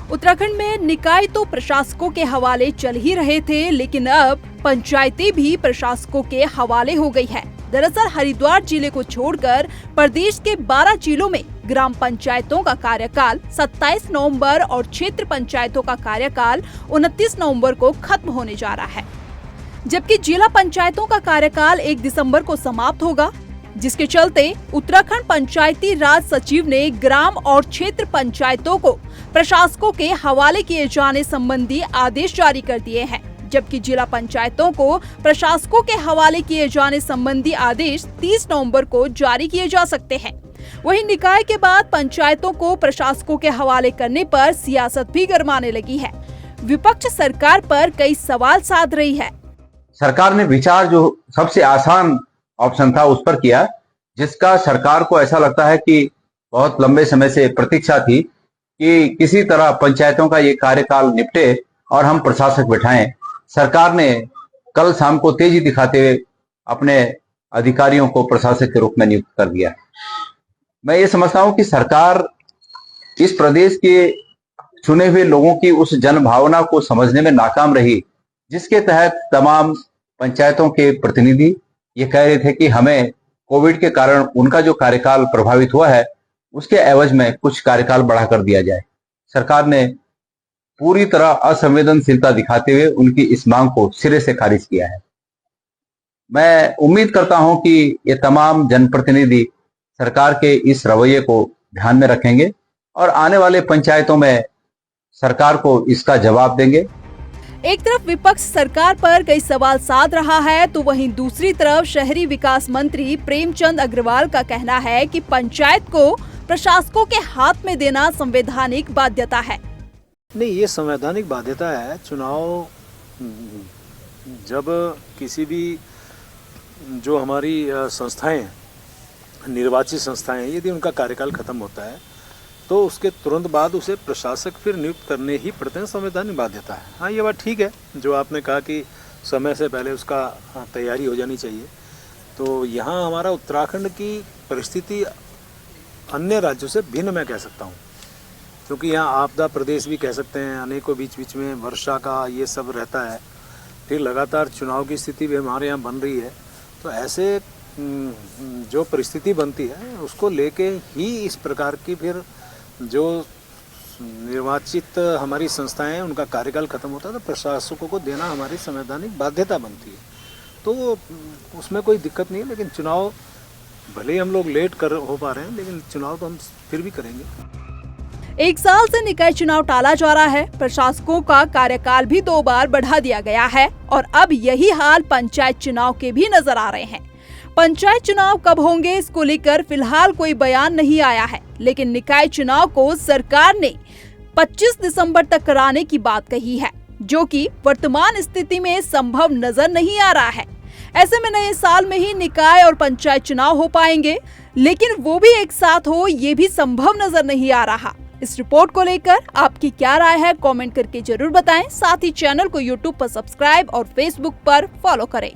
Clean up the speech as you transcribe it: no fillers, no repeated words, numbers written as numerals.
उत्तराखंड में निकाय तो प्रशासकों के हवाले चल ही रहे थे, लेकिन अब पंचायतें भी प्रशासकों के हवाले हो गई है। दरअसल हरिद्वार जिले को छोड़कर प्रदेश के 12 जिलों में ग्राम पंचायतों का कार्यकाल 27 नवंबर और क्षेत्र पंचायतों का कार्यकाल 29 नवंबर को खत्म होने जा रहा है, जबकि जिला पंचायतों का कार्यकाल 1 दिसंबर को समाप्त होगा, जिसके चलते उत्तराखंड पंचायती राज सचिव ने ग्राम और क्षेत्र पंचायतों को प्रशासकों के हवाले किए जाने संबंधी आदेश जारी कर दिए हैं, जबकि जिला पंचायतों को प्रशासकों के हवाले किए जाने संबंधी आदेश 30 नवंबर को जारी किए जा सकते हैं। वहीं निकाय के बाद पंचायतों को प्रशासकों के हवाले करने पर सियासत भी गरमाने लगी है। विपक्ष सरकार पर कई सवाल साध रही है। सरकार ने विचार जो सबसे आसान ऑप्शन था उस पर किया, जिसका सरकार को ऐसा लगता है कि बहुत लंबे समय से प्रतीक्षा थी कि किसी तरह पंचायतों का ये कार्यकाल निपटे और हम प्रशासक बिठाएं। सरकार ने कल शाम को तेजी दिखाते हुए अपने अधिकारियों को प्रशासक के रूप में नियुक्त कर दिया। मैं ये समझता हूं कि सरकार इस प्रदेश के चुने हुए लोगों की उस जनभावना को समझने में नाकाम रही, जिसके तहत तमाम पंचायतों के प्रतिनिधि ये कह रहे थे कि हमें कोविड के कारण उनका जो कार्यकाल प्रभावित हुआ है उसके एवज में कुछ कार्यकाल बढ़ा कर दिया जाए। सरकार ने पूरी तरह असंवेदनशीलता दिखाते हुए उनकी इस मांग को सिरे से खारिज किया है। मैं उम्मीद करता हूं कि ये तमाम जनप्रतिनिधि सरकार के इस रवैये को ध्यान में रखेंगे और आने वाले पंचायतों में सरकार को इसका जवाब देंगे। एक तरफ विपक्ष सरकार पर कई सवाल साध रहा है, तो वहीं दूसरी तरफ शहरी विकास मंत्री प्रेमचंद अग्रवाल का कहना है कि पंचायत को प्रशासकों के हाथ में देना संवैधानिक बाध्यता है। नहीं, ये संवैधानिक बाध्यता है। चुनाव जब किसी भी जो हमारी संस्थाएं, निर्वाचित संस्थाएं, यदि उनका कार्यकाल खत्म होता है तो उसके तुरंत बाद उसे प्रशासक फिर नियुक्त करने ही पड़ते हैं। संवैधानिक बाध्यता है। हाँ, ये बात ठीक है जो आपने कहा कि समय से पहले उसका तैयारी हो जानी चाहिए। तो यहाँ हमारा उत्तराखंड की परिस्थिति अन्य राज्यों से भिन्न मैं कह सकता हूँ, क्योंकि यहाँ आपदा प्रदेश भी कह सकते हैं, अनेकों बीच बीच में वर्षा का ये सब रहता है, फिर लगातार चुनाव की स्थिति भी हमारे यहाँ बन रही है। तो ऐसे जो परिस्थिति बनती है उसको लेके ही इस प्रकार की फिर जो निर्वाचित हमारी संस्थाएं उनका कार्यकाल खत्म होता है तो प्रशासकों को देना हमारी संवैधानिक बाध्यता बनती है। तो उसमें कोई दिक्कत नहीं है, लेकिन चुनाव भले ही हम लोग लेट कर हो पा रहे हैं, लेकिन चुनाव तो हम फिर भी करेंगे। 1 साल से निकाय चुनाव टाला जा रहा है। प्रशासकों का कार्यकाल भी 2 बार बढ़ा दिया गया है और अब यही हाल पंचायत चुनाव के भी नजर आ रहे हैं। पंचायत चुनाव कब होंगे इसको लेकर फिलहाल कोई बयान नहीं आया है, लेकिन निकाय चुनाव को सरकार ने 25 दिसंबर तक कराने की बात कही है, जो कि वर्तमान स्थिति में संभव नजर नहीं आ रहा है। ऐसे में नए साल में ही निकाय और पंचायत चुनाव हो पाएंगे, लेकिन वो भी एक साथ हो ये भी संभव नजर नहीं आ रहा। इस रिपोर्ट को लेकर आपकी क्या राय है, कमेंट करके जरूर बताएं। साथ ही चैनल को यूट्यूब पर सब्सक्राइब और फेसबुक पर फॉलो करें।